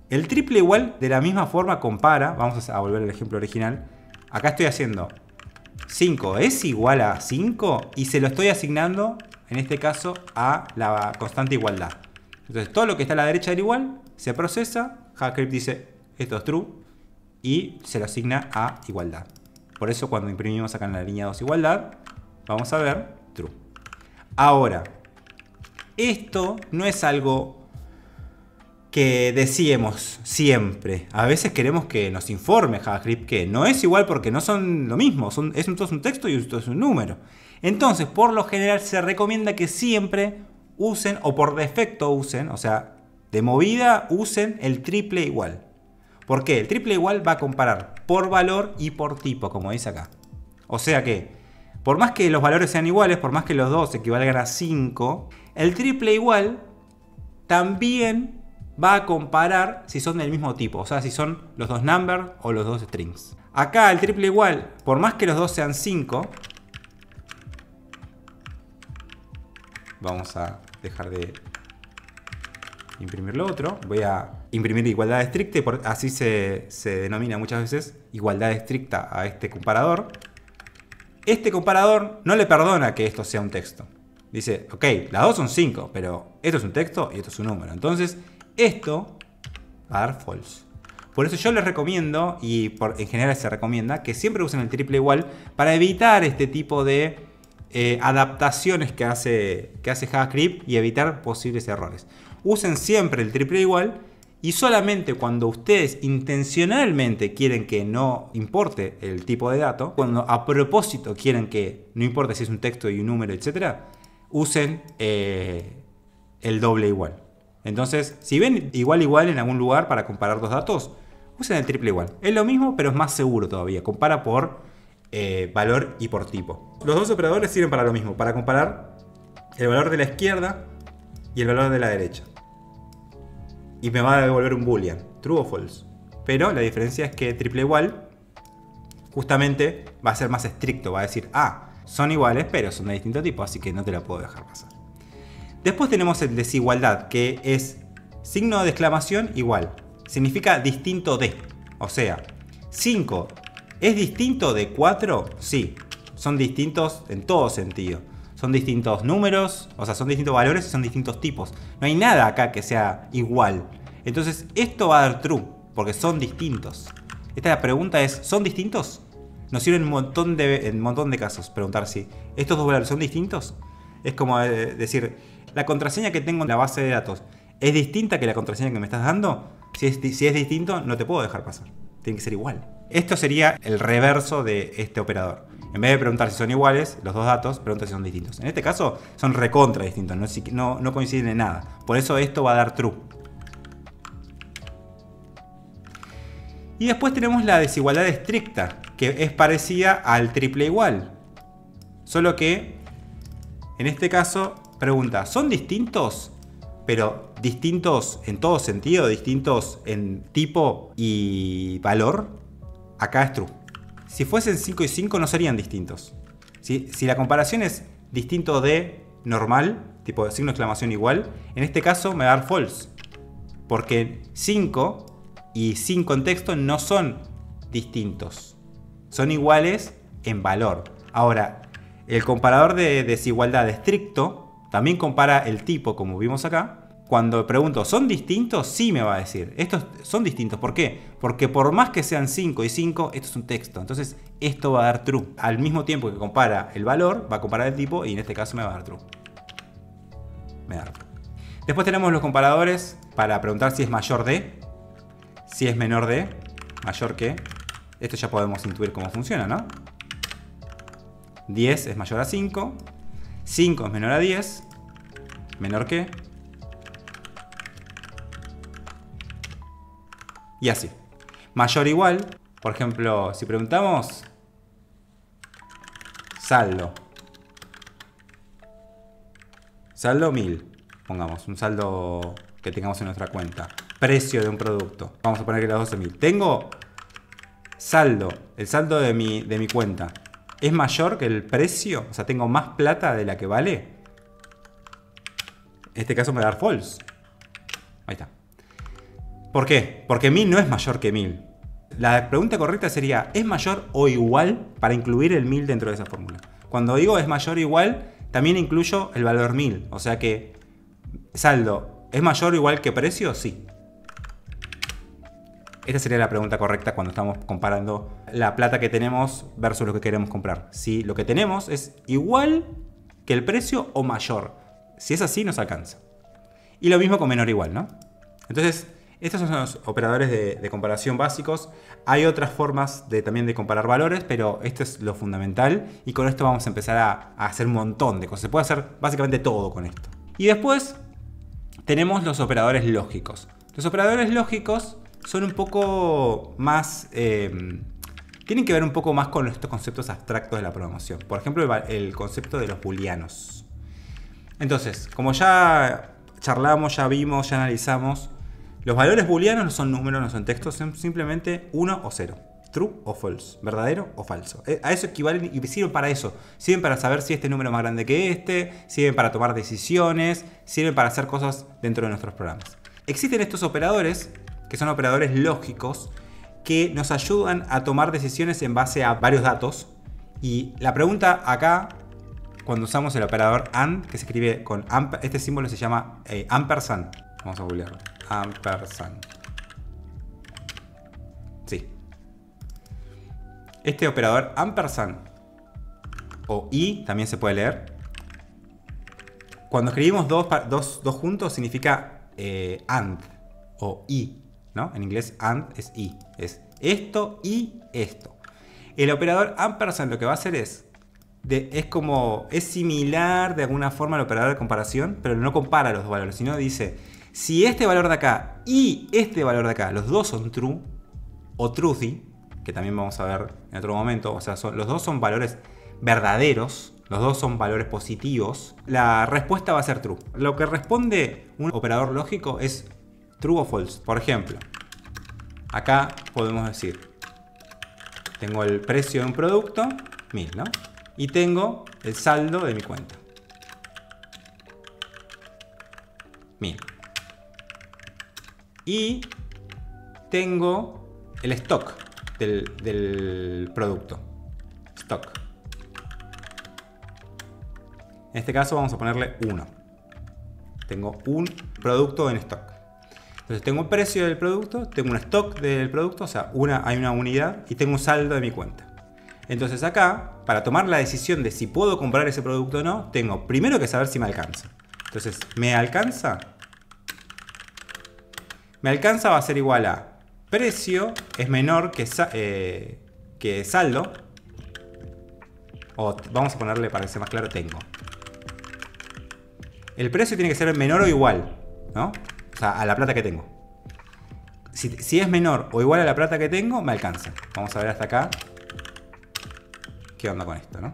El triple igual de la misma forma compara, vamos a volver al ejemplo original. Acá estoy haciendo 5 es igual a 5 y se lo estoy asignando, en este caso, a la constante igualdad. Entonces todo lo que está a la derecha del igual se procesa, JavaScript dice esto es true y se lo asigna a igualdad. Por eso cuando imprimimos acá en la línea 2 igualdad, vamos a ver true. Ahora, Esto no es algo que decíamos siempre. A veces queremos que nos informe JavaScript que no es igual porque no son lo mismo. Esto es un texto y esto es un número. Entonces, por lo general se recomienda que siempre usen, o por defecto usen, o sea, de movida usen el triple igual. ¿Por qué? El triple igual va a comparar por valor y por tipo, como dice acá. O sea que, por más que los valores sean iguales, por más que los dos equivalgan a 5, el triple igual también va a comparar si son del mismo tipo. O sea, si son los dos numbers o los dos strings. Acá el triple igual, por más que los dos sean 5, vamos a dejar de imprimir lo otro. Voy a imprimir igualdad estricta, así se denomina muchas veces igualdad estricta a este comparador. Este comparador no le perdona que esto sea un texto. Dice, ok, las dos son 5, pero esto es un texto y esto es un número. Entonces, esto va a dar false. Por eso yo les recomiendo, y en general se recomienda, que siempre usen el triple igual para evitar este tipo de adaptaciones que hace JavaScript y evitar posibles errores. Usen siempre el triple igual y solamente cuando ustedes intencionalmente quieren que no importe el tipo de dato, cuando a propósito quieren que no importe si es un texto y un número, etc., usen el doble igual. Entonces, si ven igual en algún lugar para comparar dos datos, usen el triple igual. Es lo mismo, pero es más seguro todavía. Compara por valor y por tipo. Los dos operadores sirven para lo mismo, para comparar el valor de la izquierda y el valor de la derecha. Y me va a devolver un boolean, true o false. Pero la diferencia es que triple igual justamente va a ser más estricto, va a decir, son iguales, pero son de distinto tipo, así que no te la puedo dejar pasar. Después tenemos el desigualdad, que es signo de exclamación igual. Significa distinto de. O sea, 5 ¿es distinto de 4? Sí. Son distintos en todo sentido. Son distintos números, o sea, son distintos valores y son distintos tipos. No hay nada acá que sea igual. Entonces, esto va a dar true, porque son distintos. Esta pregunta es, ¿son distintos? Nos sirve en un montón de casos preguntar si estos dos valores son distintos. Es como decir, la contraseña que tengo en la base de datos es distinta que la contraseña que me estás dando. Si es distinto, no te puedo dejar pasar. Tiene que ser igual. Esto sería el reverso de este operador. En vez de preguntar si son iguales, los dos datos, pregunta si son distintos. En este caso, son recontra distintos, no coinciden en nada. Por eso esto va a dar true. Y después tenemos la desigualdad estricta, que es parecida al triple igual. Solo que, en este caso, pregunta, ¿son distintos? Pero distintos en todo sentido, distintos en tipo y valor. Acá es true. Si fuesen 5 y 5 no serían distintos. Si la comparación es distinto de normal, tipo de signo de exclamación igual, en este caso me va a dar false. Porque 5 y 5 en texto no son distintos. Son iguales en valor. Ahora, el comparador de desigualdad estricto también compara el tipo, como vimos acá. Cuando pregunto, ¿son distintos? Sí me va a decir. Estos son distintos. ¿Por qué? Porque por más que sean 5 y 5, esto es un texto. Entonces, esto va a dar true. Al mismo tiempo que compara el valor, va a comparar el tipo y en este caso me va a dar true. Me da true. Después tenemos los comparadores para preguntar si es mayor de, si es menor de, mayor que. Esto ya podemos intuir cómo funciona, ¿no? 10 es mayor a 5. 5 es menor a 10. Menor que. Y así. Mayor o igual. Por ejemplo, si preguntamos saldo. Saldo 1000. Pongamos un saldo que tengamos en nuestra cuenta. Precio de un producto. Vamos a poner que los 12.000. Tengo saldo. El saldo de mi cuenta es mayor que el precio. O sea, tengo más plata de la que vale. En este caso me va a dar false. Ahí está. ¿Por qué? Porque 1000 no es mayor que 1000. La pregunta correcta sería, ¿es mayor o igual? Para incluir el 1000 dentro de esa fórmula. Cuando digo es mayor o igual, también incluyo el valor 1000. O sea que saldo, ¿es mayor o igual que precio? Sí. Esta sería la pregunta correcta cuando estamos comparando la plata que tenemos versus lo que queremos comprar. Si lo que tenemos es igual que el precio o mayor. Si es así, nos alcanza. Y lo mismo con menor o igual, ¿no? Entonces, estos son los operadores de comparación básicos. Hay otras formas también de comparar valores, pero esto es lo fundamental. Y con esto vamos a empezar a hacer un montón de cosas. Se puede hacer básicamente todo con esto. Y después tenemos los operadores lógicos. Los operadores lógicos son un poco más... tienen que ver un poco más con estos conceptos abstractos de la programación. Por ejemplo, el concepto de los booleanos. Entonces, como ya charlamos, ya vimos, ya analizamos, los valores booleanos no son números, no son textos, son simplemente 1 o 0. True o false, verdadero o falso. A eso equivalen y sirven para eso. Sirven para saber si este número es más grande que este, sirven para tomar decisiones, sirven para hacer cosas dentro de nuestros programas. Existen estos operadores, que son operadores lógicos, que nos ayudan a tomar decisiones en base a varios datos. Y la pregunta acá, cuando usamos el operador AND, que se escribe con este símbolo se llama ampersand. Vamos a googlearlo. Ampersand. Sí. Este operador ampersand, o y también se puede leer. Cuando escribimos dos juntos significa and o y, ¿no? En inglés and es y. Es esto y esto. El operador ampersand lo que va a hacer es similar de alguna forma al operador de comparación, pero no compara los dos valores, sino dice, si este valor de acá y este valor de acá, los dos son true o truthy, que también vamos a ver en otro momento, o sea, los dos son valores verdaderos, los dos son valores positivos, la respuesta va a ser true. Lo que responde un operador lógico es true o false. Por ejemplo, acá podemos decir, tengo el precio de un producto, 1000, ¿no? Y tengo el saldo de mi cuenta, 1000. Y tengo el stock del producto. Stock. En este caso vamos a ponerle 1. Tengo un producto en stock. Entonces tengo un precio del producto, tengo un stock del producto, o sea, hay una unidad y tengo un saldo de mi cuenta. Entonces acá, para tomar la decisión de si puedo comprar ese producto o no, tengo primero que saber si me alcanza. Entonces, ¿me alcanza? Me alcanza va a ser igual a precio es menor que saldo. O vamos a ponerle, para que sea más claro, tengo. El precio tiene que ser menor o igual, ¿no? O sea, a la plata que tengo. Si es menor o igual a la plata que tengo, me alcanza. Vamos a ver hasta acá. ¿Qué onda con esto, no?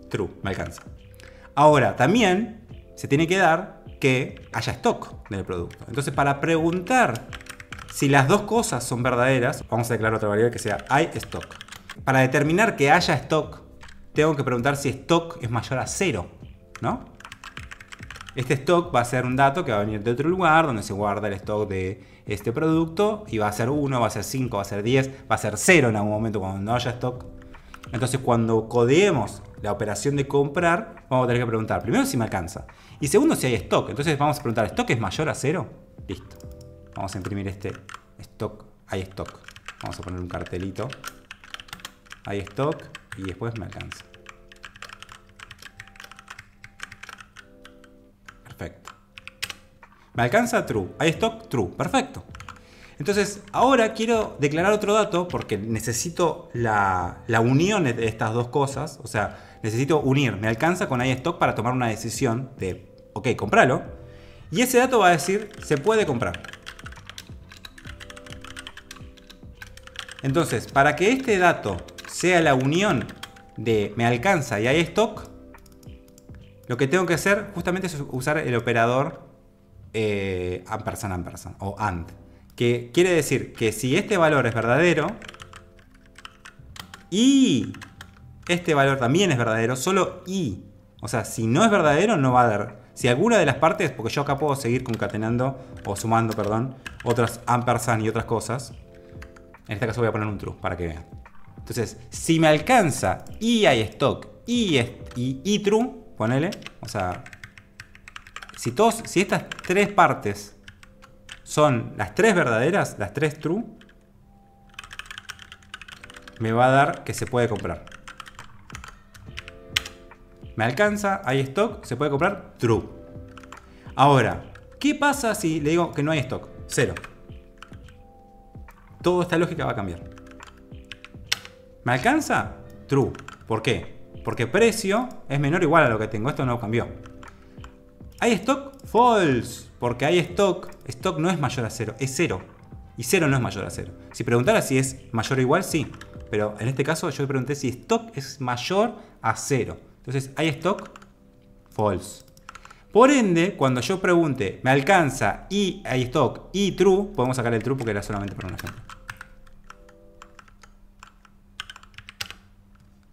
True, me alcanza. Ahora, también se tiene que dar que haya stock del producto. Entonces, para preguntar si las dos cosas son verdaderas, vamos a declarar otra variable que sea hay stock. Para determinar que haya stock, tengo que preguntar si stock es mayor a 0, ¿no? Este stock va a ser un dato que va a venir de otro lugar, donde se guarda el stock de este producto, y va a ser 1, va a ser 5, va a ser 10, va a ser 0 en algún momento cuando no haya stock. Entonces, cuando codeemos la operación de comprar, vamos a tener que preguntar primero si me alcanza y segundo si hay stock. Entonces vamos a preguntar, ¿stock es mayor a 0? Listo. Vamos a imprimir este stock. Hay stock. Vamos a poner un cartelito. Hay stock y después me alcanza. Perfecto. ¿Me alcanza? True. ¿Hay stock? True. Perfecto. Entonces, ahora quiero declarar otro dato porque necesito la unión de estas dos cosas. O sea, necesito unir me alcanza con hay stock para tomar una decisión de, ok, compralo. Y ese dato va a decir, se puede comprar. Entonces, para que este dato sea la unión de me alcanza y hay stock, lo que tengo que hacer justamente es usar el operador ampersand o AND. Que quiere decir que si este valor es verdadero y este valor también es verdadero, solo y. O sea, si no es verdadero, no va a dar. Si alguna de las partes, porque yo acá puedo seguir concatenando, o sumando, perdón, otras ampersand y otras cosas. En este caso voy a poner un true para que vean. Entonces, si me alcanza y hay stock y true, ponele. O sea, si estas tres partes son las tres verdaderas, las tres true, me va a dar que se puede comprar. me alcanza, hay stock, se puede comprar, true. Ahora, ¿qué pasa si le digo que no hay stock? 0. Toda esta lógica va a cambiar. ¿Me alcanza? True. ¿Por qué? Porque precio es menor o igual a lo que tengo. Esto no cambió. ¿Hay stock? False. Porque hay stock. Stock no es mayor a 0. Es 0. Y 0 no es mayor a 0. Si preguntara si es mayor o igual, sí. Pero en este caso yo pregunté si stock es mayor a 0. Entonces, ¿hay stock? False. Por ende, cuando yo pregunte, ¿me alcanza y hay stock y true? Podemos sacar el true porque era solamente para un ejemplo.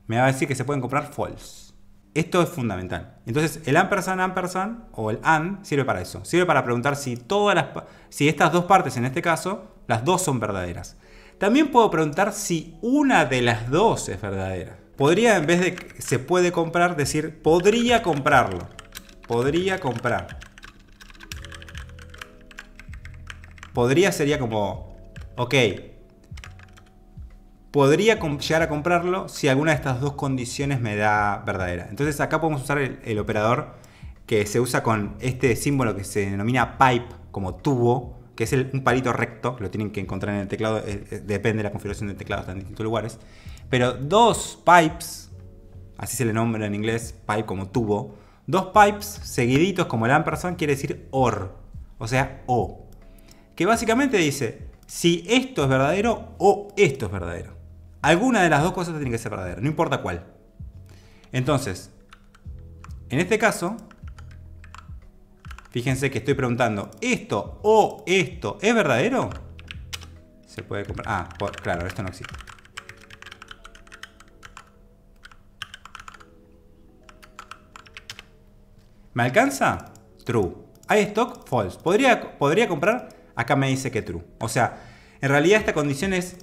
Me va a decir que se pueden comprar false. Esto es fundamental. Entonces, el ampersand o el and sirve para eso. Sirve para preguntar si si estas dos partes, en este caso, las dos son verdaderas. También puedo preguntar si una de las dos es verdadera. Podría, en vez de que se puede comprar, decir podría comprarlo. Podría comprar. Podría sería como, ok, podría llegar a comprarlo si alguna de estas dos condiciones me da verdadera. Entonces acá podemos usar el operador que se usa con este símbolo que se denomina pipe, como tubo, que es un palito recto, lo tienen que encontrar en el teclado, depende de la configuración del teclado, está en distintos lugares. Pero dos pipes, así se le nombra en inglés, pipe como tubo, dos pipes seguiditos como el ampersand quiere decir OR, o sea, O. Que básicamente dice si esto es verdadero o esto es verdadero. Alguna de las dos cosas tiene que ser verdadera, no importa cuál. Entonces, en este caso, fíjense que estoy preguntando, ¿esto o esto es verdadero? Se puede comprar. Ah, claro, esto no existe. ¿Me alcanza? True. ¿Hay stock? False. ¿Podría comprar? Acá me dice que true. O sea, en realidad esta condición es,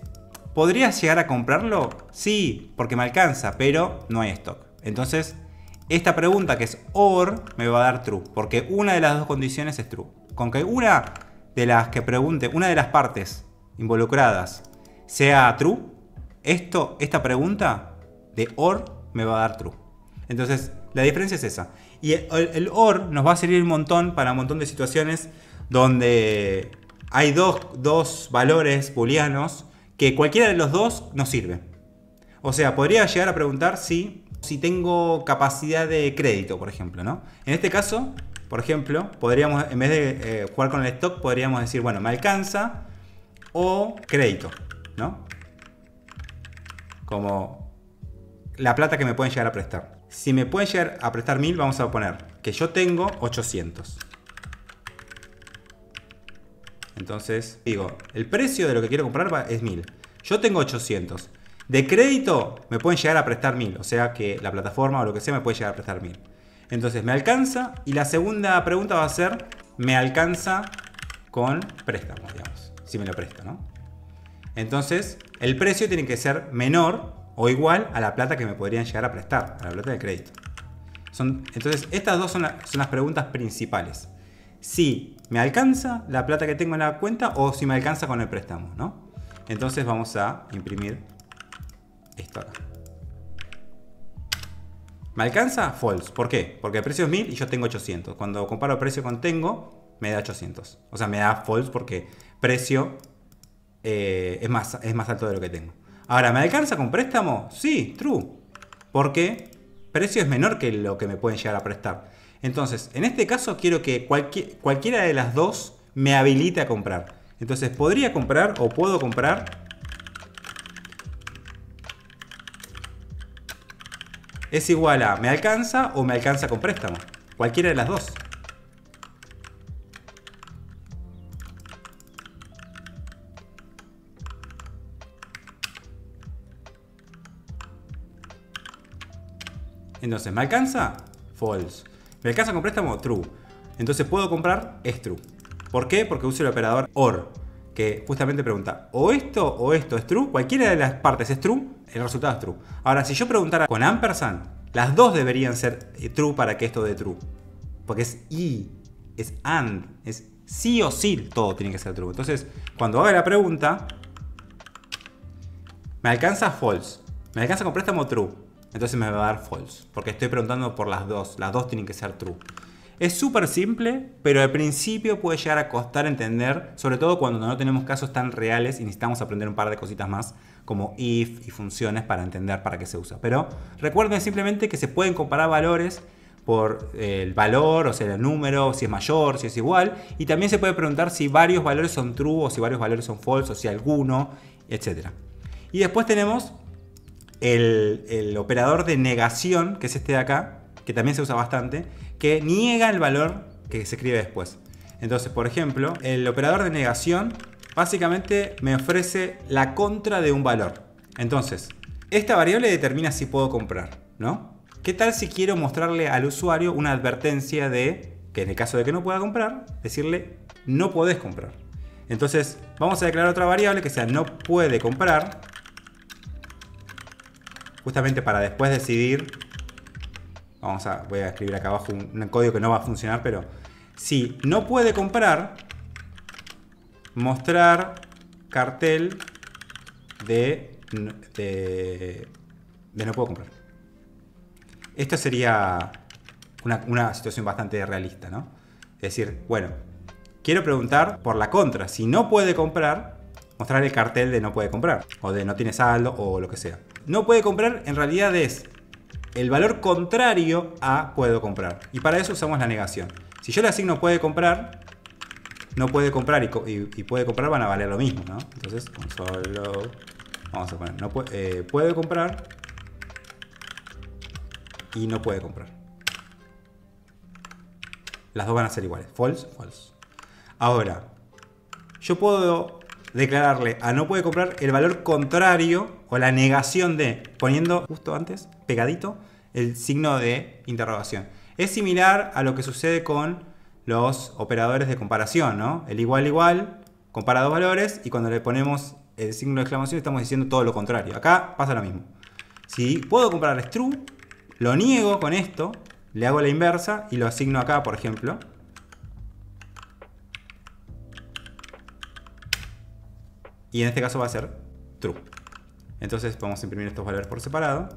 ¿podrías llegar a comprarlo? Sí, porque me alcanza, pero no hay stock. Entonces, esta pregunta que es OR me va a dar true, porque una de las dos condiciones es true. Con que una de las que pregunte, una de las partes involucradas sea true, esta pregunta de OR me va a dar true. Entonces, la diferencia es esa. Y el OR nos va a servir un montón para un montón de situaciones donde hay dos valores booleanos que cualquiera de los dos nos sirve. O sea, podría llegar a preguntar si tengo capacidad de crédito, por ejemplo, ¿no? En este caso, por ejemplo, podríamos, en vez de jugar con el stock, podríamos decir, bueno, me alcanza o crédito, ¿no? Como la plata que me pueden llegar a prestar. Si me pueden llegar a prestar 1000, vamos a poner que yo tengo 800. Entonces, digo, el precio de lo que quiero comprar es 1000. Yo tengo 800. De crédito me pueden llegar a prestar 1000. O sea que la plataforma o lo que sea me puede llegar a prestar 1000. Entonces, ¿me alcanza? Y la segunda pregunta va a ser, ¿me alcanza con préstamo, digamos? Si me lo presta, ¿no? Entonces, el precio tiene que ser menor o igual a la plata que me podrían llegar a prestar, a la plata de crédito. Entonces, estas dos son las preguntas principales. Si me alcanza la plata que tengo en la cuenta o si me alcanza con el préstamo, ¿no? Entonces vamos a imprimir esto acá. ¿Me alcanza? False. ¿Por qué? Porque el precio es 1000 y yo tengo 800. Cuando comparo precio con tengo, me da 800. O sea, me da false porque precio es más alto de lo que tengo. Ahora, ¿me alcanza con préstamo? Sí, true. Porque precio es menor que lo que me pueden llegar a prestar. Entonces, en este caso quiero que cualquiera de las dos me habilite a comprar. Entonces, podría comprar o puedo comprar. Es igual a ¿me alcanza o me alcanza con préstamo? Cualquiera de las dos. Entonces, ¿me alcanza? False. ¿Me alcanza con préstamo? True. Entonces, ¿puedo comprar? Es true. ¿Por qué? Porque uso el operador OR, que justamente pregunta, o esto es true, cualquiera de las partes es true, el resultado es true. Ahora, si yo preguntara con ampersand, las dos deberían ser true para que esto dé true. Porque es y, es and, es sí o sí, todo tiene que ser true. Entonces, cuando haga la pregunta, ¿me alcanza? False. ¿Me alcanza con préstamo? True. Entonces me va a dar false, porque estoy preguntando por las dos. Las dos tienen que ser true. Es súper simple, pero al principio puede llegar a costar entender, sobre todo cuando no tenemos casos tan reales y necesitamos aprender un par de cositas más, como if y funciones para entender para qué se usa. Pero recuerden simplemente que se pueden comparar valores por el valor, o sea, el número, si es mayor, si es igual. Y también se puede preguntar si varios valores son true o si varios valores son false, o si alguno, etc. Y después tenemos el operador de negación, que es este de acá, que también se usa bastante, que niega el valor que se escribe después. Entonces, por ejemplo, el operador de negación básicamente me ofrece la contra de un valor. Entonces, esta variable determina si puedo comprar, ¿no? ¿Qué tal si quiero mostrarle al usuario una advertencia de que en el caso de que no pueda comprar, decirle no podés comprar? Entonces, vamos a declarar otra variable que sea no puede comprar, justamente para después decidir. Voy a escribir acá abajo un código que no va a funcionar, pero si no puede comprar, mostrar cartel de no puedo comprar. Esto sería una situación bastante realista, ¿no? Es decir, bueno, quiero preguntar por la contra. Si no puede comprar, mostrar el cartel de no puede comprar, o de no tiene saldo, o lo que sea. No puede comprar en realidad es el valor contrario a puedo comprar. Y para eso usamos la negación. Si yo le asigno puede comprar, no puede comprar y puede comprar van a valer lo mismo, ¿no? Entonces, console, vamos a poner, puede comprar y no puede comprar. Las dos van a ser iguales. False, false. Ahora, yo puedo declararle a no puede comprar el valor contrario o la negación de, poniendo justo antes, pegadito, el signo de interrogación. Es similar a lo que sucede con los operadores de comparación, ¿no? El igual igual compara dos valores y cuando le ponemos el signo de exclamación estamos diciendo todo lo contrario. Acá pasa lo mismo. Si puedo comparar es true, lo niego con esto, le hago la inversa y lo asigno acá, por ejemplo. Y en este caso va a ser true. Entonces vamos a imprimir estos valores por separado.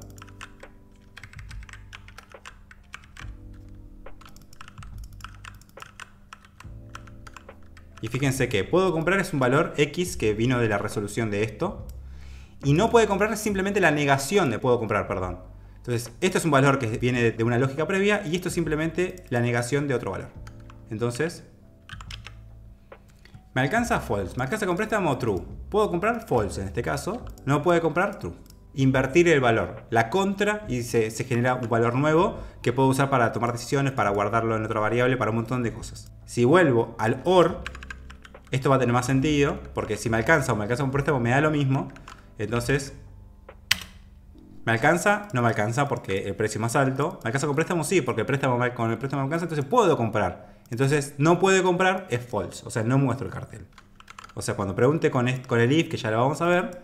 Y fíjense que puedo comprar es un valor X que vino de la resolución de esto. Y no puede comprar es simplemente la negación de puedo comprar, perdón. Entonces, esto es un valor que viene de una lógica previa y esto es simplemente la negación de otro valor. Entonces, ¿me alcanza false? ¿Me alcanza con préstamo true? ¿Puedo comprar false en este caso? No puede comprar true. Invertir el valor, la contra, y se genera un valor nuevo que puedo usar para tomar decisiones, para guardarlo en otra variable, para un montón de cosas. Si vuelvo al OR, esto va a tener más sentido, porque si me alcanza o me alcanza un préstamo me da lo mismo. Entonces, ¿me alcanza? No me alcanza porque el precio es más alto. ¿Me alcanza con préstamo? Sí, porque con el préstamo me alcanza, entonces puedo comprar. Entonces, no puede comprar es false, o sea, no muestro el cartel. O sea, cuando pregunte con el if, que ya lo vamos a ver,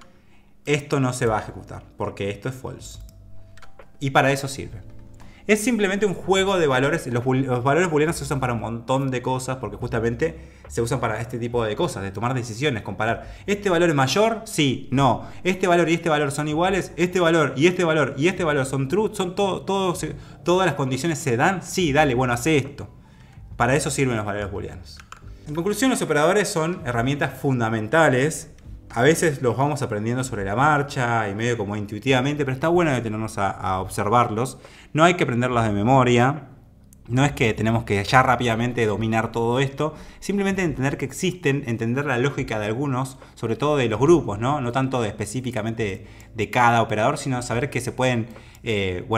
esto no se va a ejecutar, porque esto es false. Y para eso sirve. Es simplemente un juego de valores. Los valores booleanos se usan para un montón de cosas, porque justamente se usan para este tipo de cosas, de tomar decisiones, comparar. ¿Este valor es mayor? Sí, no. ¿Este valor y este valor son iguales? ¿Este valor y este valor y este valor son true? ¿Todas las condiciones se dan? Sí, dale, bueno, hace esto. Para eso sirven los valores booleanos. En conclusión, los operadores son herramientas fundamentales. A veces los vamos aprendiendo sobre la marcha y medio como intuitivamente, pero está bueno detenernos a observarlos. No hay que aprenderlos de memoria. No es que tenemos que ya rápidamente dominar todo esto. Simplemente entender que existen, entender la lógica de algunos, sobre todo de los grupos, ¿no? No tanto específicamente de cada operador, sino saber que se pueden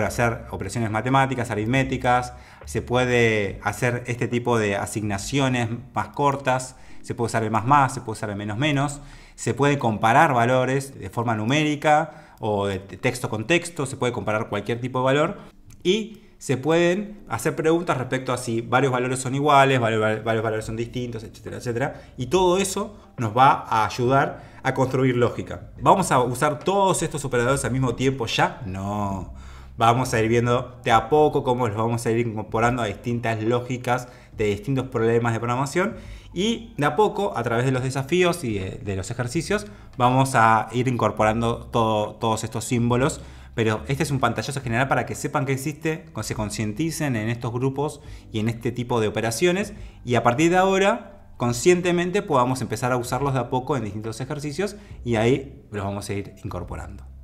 hacer operaciones matemáticas, aritméticas. Se puede hacer este tipo de asignaciones más cortas. Se puede usar el más, se puede usar el menos. Se puede comparar valores de forma numérica o de texto con texto. Se puede comparar cualquier tipo de valor. Y se pueden hacer preguntas respecto a si varios valores son iguales, varios valores son distintos, etcétera, etcétera. Y todo eso nos va a ayudar a construir lógica. ¿Vamos a usar todos estos operadores al mismo tiempo ya? No. Vamos a ir viendo de a poco cómo los vamos a ir incorporando a distintas lógicas de distintos problemas de programación. Y de a poco, a través de los desafíos y de los ejercicios, vamos a ir incorporando todos estos símbolos Pero este es un pantallazo general para que sepan que existe, se concienticen en estos grupos y en este tipo de operaciones, y a partir de ahora, conscientemente podamos empezar a usarlos de a poco en distintos ejercicios, y ahí los vamos a ir incorporando.